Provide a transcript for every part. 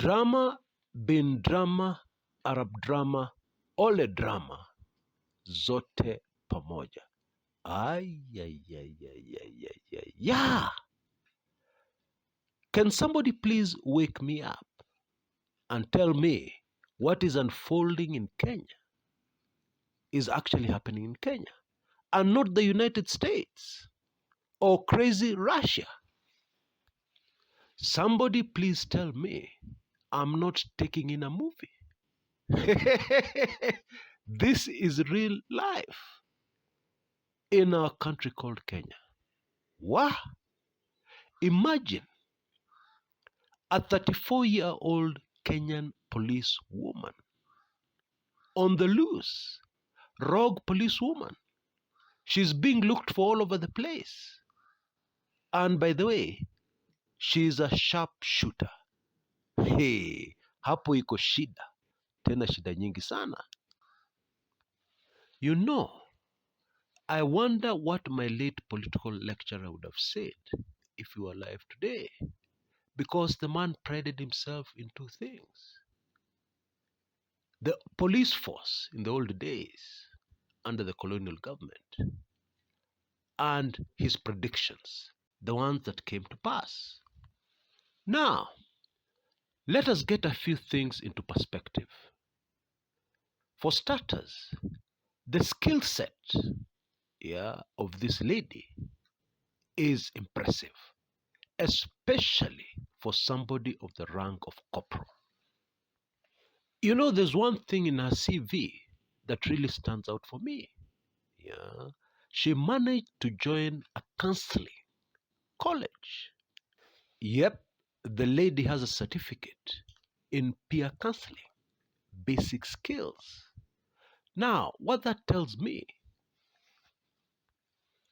Drama, bin drama, Arab drama, ole drama, zote pamoja. Yeah. Can somebody please wake me up and tell me what is unfolding in Kenya is actually happening in Kenya and not the United States or crazy Russia? Somebody please tell me I'm not taking in a movie. This is real life in our country called Kenya. Wow! Imagine a 34-year-old Kenyan policewoman on the loose, rogue policewoman. She's being looked for all over the place. And by the way, she's a sharpshooter. Hey, hapo iko shida. Tena shida nyingi sana. You know, I wonder what my late political lecturer would have said if he were alive today. Because the man prided himself in two things. The police force in the old days under the colonial government and his predictions, the ones that came to pass. Now, let us get a few things into perspective. For starters, the skill set of this lady is impressive, especially for somebody of the rank of corporal. You know, there's one thing in her CV that really stands out for me. Yeah, she managed to join a counseling college. Yep, the lady has a certificate in peer counseling, basic skills. Now, what that tells me,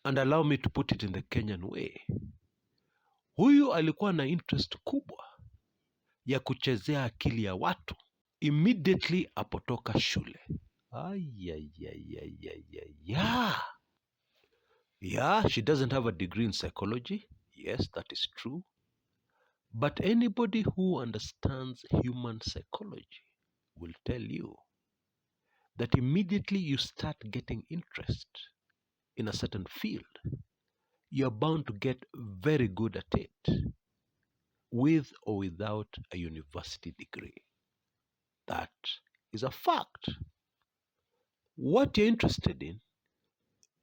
and allow me to put it in the Kenyan way, huyu alikuwa na interest kubwa ya kuchezea akili ya watu immediately apotoka shule. Yeah, she doesn't have a degree in psychology. Yes, that is true. But anybody who understands human psychology will tell you that immediately you start getting interest in a certain field, you're bound to get very good at it, with or without a university degree. That is a fact. What you're interested in,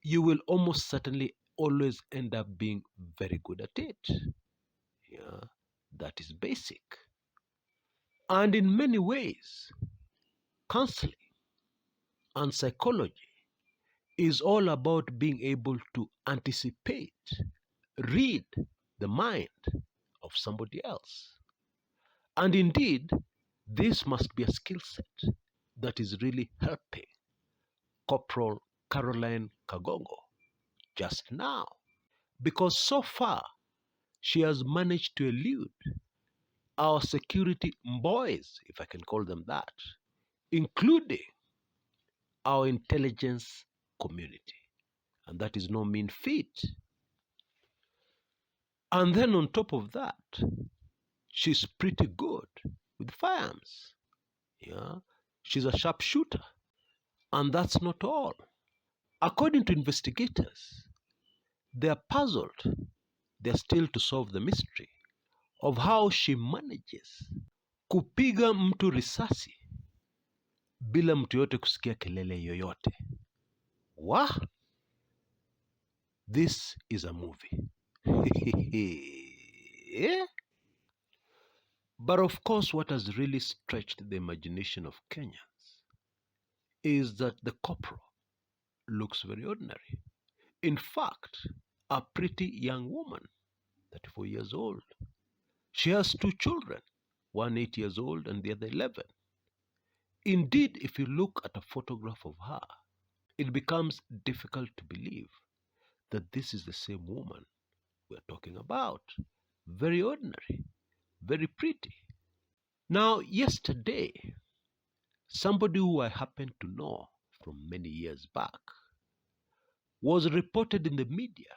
you will almost certainly always end up being very good at it. Yeah, that is basic. And in many ways, counseling and psychology is all about being able to anticipate, read the mind of somebody else. And indeed, this must be a skill set that is really helping Corporal Caroline Kangogo just now. Because so far, she has managed to elude our security boys, if I can call them that, including our intelligence community. And that is no mean feat. And then on top of that, she's pretty good with firearms. Yeah, she's a sharpshooter. And that's not all. According to investigators, they are puzzled. They're still to solve the mystery of how she manages kupiga mtu risasi bila mtu yote kusikia kelele yoyote. Wah! This is a movie. But of course, what has really stretched the imagination of Kenyans is that the corporal looks very ordinary. In fact, a pretty young woman, 34 years old. She has two children, one 8 years old and the other 11. Indeed, if you look at a photograph of her, it becomes difficult to believe that this is the same woman we're talking about. Very ordinary, very pretty. Now, yesterday, somebody who I happen to know from many years back was reported in the media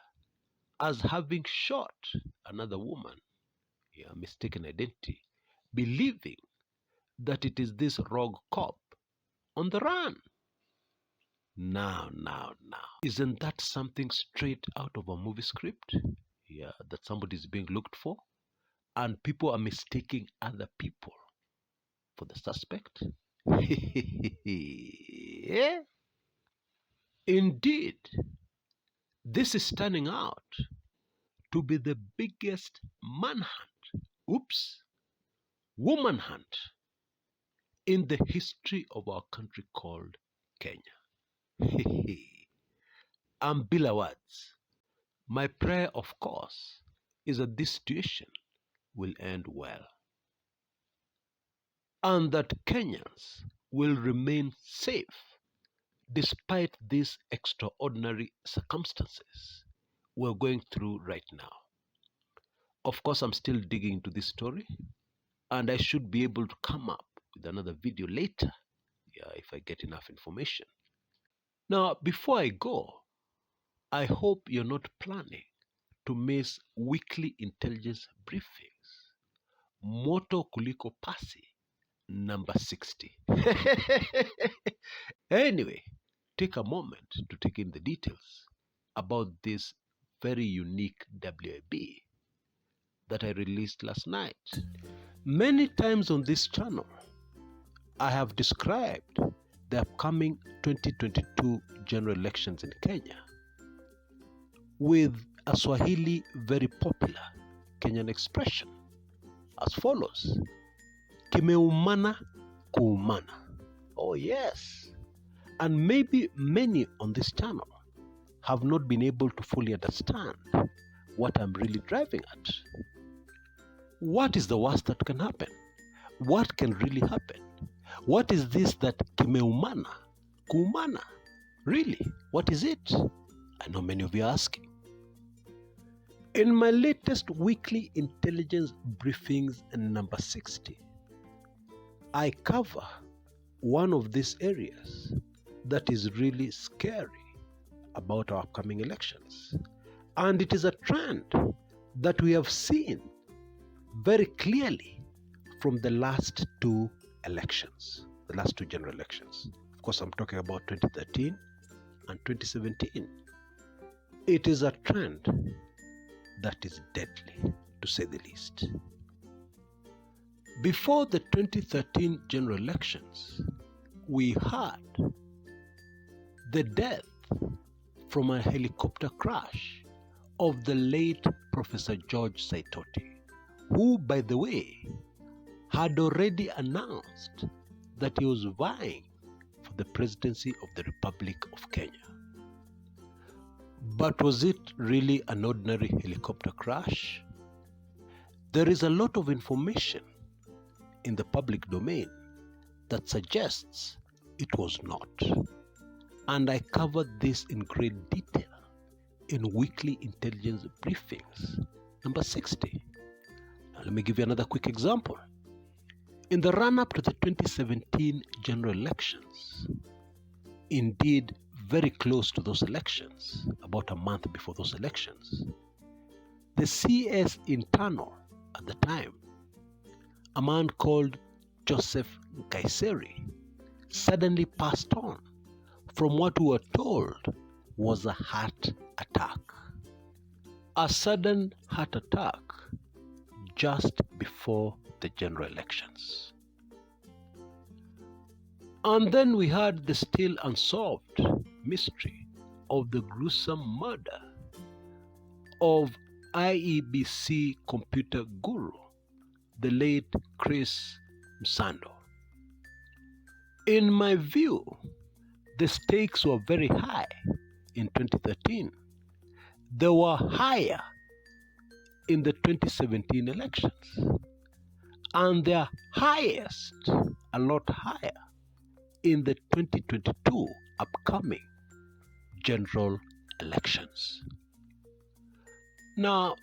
as having shot another woman, mistaken identity, believing that it is this rogue cop on the run. Now. Isn't that something straight out of a movie script? Yeah, that somebody is being looked for and people are mistaking other people for the suspect? Yeah. Indeed, this is turning out to be the biggest woman hunt in the history of our country called Kenya. Bila words, my prayer, of course, is that this situation will end well and that Kenyans will remain safe despite these extraordinary circumstances we're going through right now. Of course, I'm still digging into this story and I should be able to come up with another video later, if I get enough information. Now, before I go, I hope you're not planning to miss weekly intelligence briefings. Moto kuliko pasi, number 60. Anyway, take a moment to take in the details about this very unique WAB that I released last night. Many times on this channel, I have described the upcoming 2022 general elections in Kenya with a Swahili very popular Kenyan expression as follows: Kimeumana kuumana. Oh yes. And maybe many on this channel have not been able to fully understand what I'm really driving at. What is the worst that can happen? What can really happen? What is this that kimeumana kuumana? Really, what is it? I know many of you are asking. In my latest weekly intelligence briefings number 60, I cover one of these areas that is really scary about our upcoming elections. And it is a trend that we have seen very clearly from the last two elections, the last two general elections. Of course, I'm talking about 2013 and 2017. It is a trend that is deadly, to say the least. Before the 2013 general elections, we had the death from a helicopter crash of the late Professor George Saitoti, who, by the way, had already announced that he was vying for the presidency of the Republic of Kenya. But was it really an ordinary helicopter crash? There is a lot of information in the public domain that suggests it was not. And I covered this in great detail in weekly intelligence briefings number 60. Now let me give you another quick example. In the run-up to the 2017 general elections, indeed very close to those elections, about a month before those elections, the CS internal at the time, a man called Joseph Nkaiseri, suddenly passed on from what we were told was a heart attack. A sudden heart attack just before the general elections. And then we had the still unsolved mystery of the gruesome murder of IEBC computer guru, the late Kshs. In my view, the stakes were very high in 2013. They were higher in the 2017 elections. And they're highest, a lot higher, in the 2022 upcoming general elections. Now,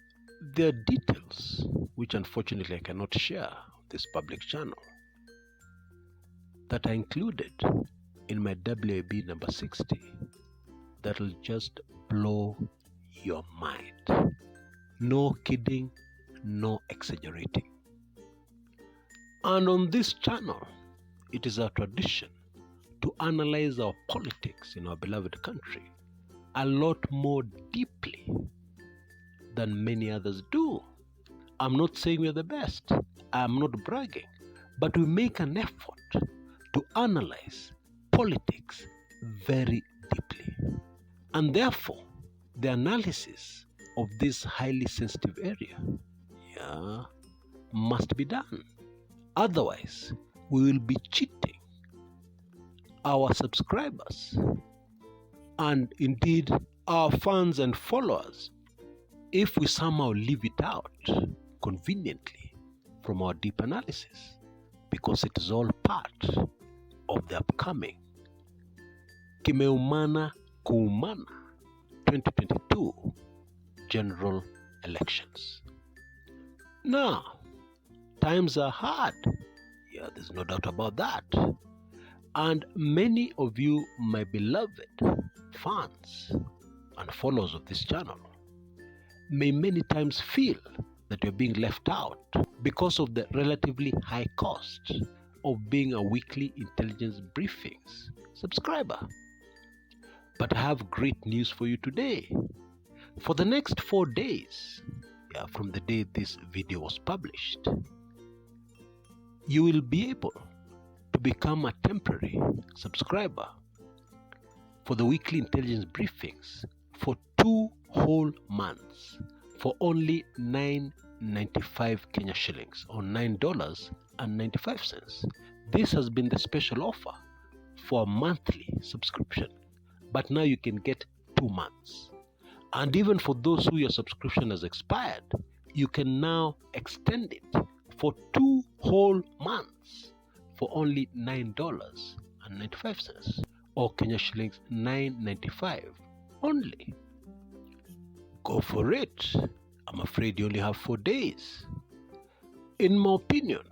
there are details which unfortunately I cannot share on this public channel that are included in my WAB number 60 that will just blow your mind. No kidding, no exaggerating. And on this channel, it is our tradition to analyze our politics in our beloved country a lot more deeply than many others do. I'm not saying we're the best, I'm not bragging, but we make an effort to analyze politics very deeply. And therefore, the analysis of this highly sensitive area, yeah, must be done. Otherwise, we will be cheating our subscribers and indeed our fans and followers if we somehow leave it out conveniently from our deep analysis, because it is all part of the upcoming Kimeumana Kuumana 2022 general elections. Now, times are hard. Yeah, there's no doubt about that. And many of you, my beloved fans and followers of this channel, may many times feel that you're being left out because of the relatively high cost of being a weekly intelligence briefings subscriber. But I have great news for you today. For the next 4 days, from the day this video was published, you will be able to become a temporary subscriber for the weekly intelligence briefings for 2 whole months for only 9.95 Kenya shillings, or $9.95. This has been the special offer for a monthly subscription, but now you can get 2 months. And even for those who your subscription has expired, you can now extend it for 2 whole months for only $9.95, or Kenya shillings 9.95 only. Go for it. I'm afraid you only have 4 days. In my opinion,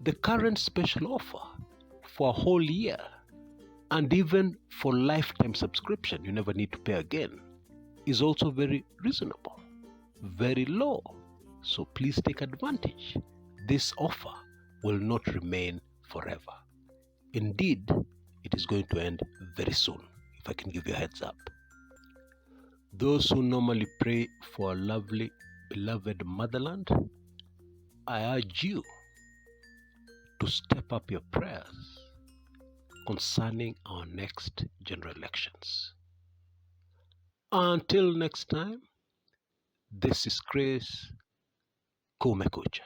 the current special offer for a whole year, and even for lifetime subscription, you never need to pay again, is also very reasonable, very low. So please take advantage. This offer will not remain forever. Indeed, it is going to end very soon, if I can give you a heads up. Those who normally pray for a lovely, beloved motherland, I urge you to step up your prayers concerning our next general elections. Until next time, this is Kshs. Kumekucha.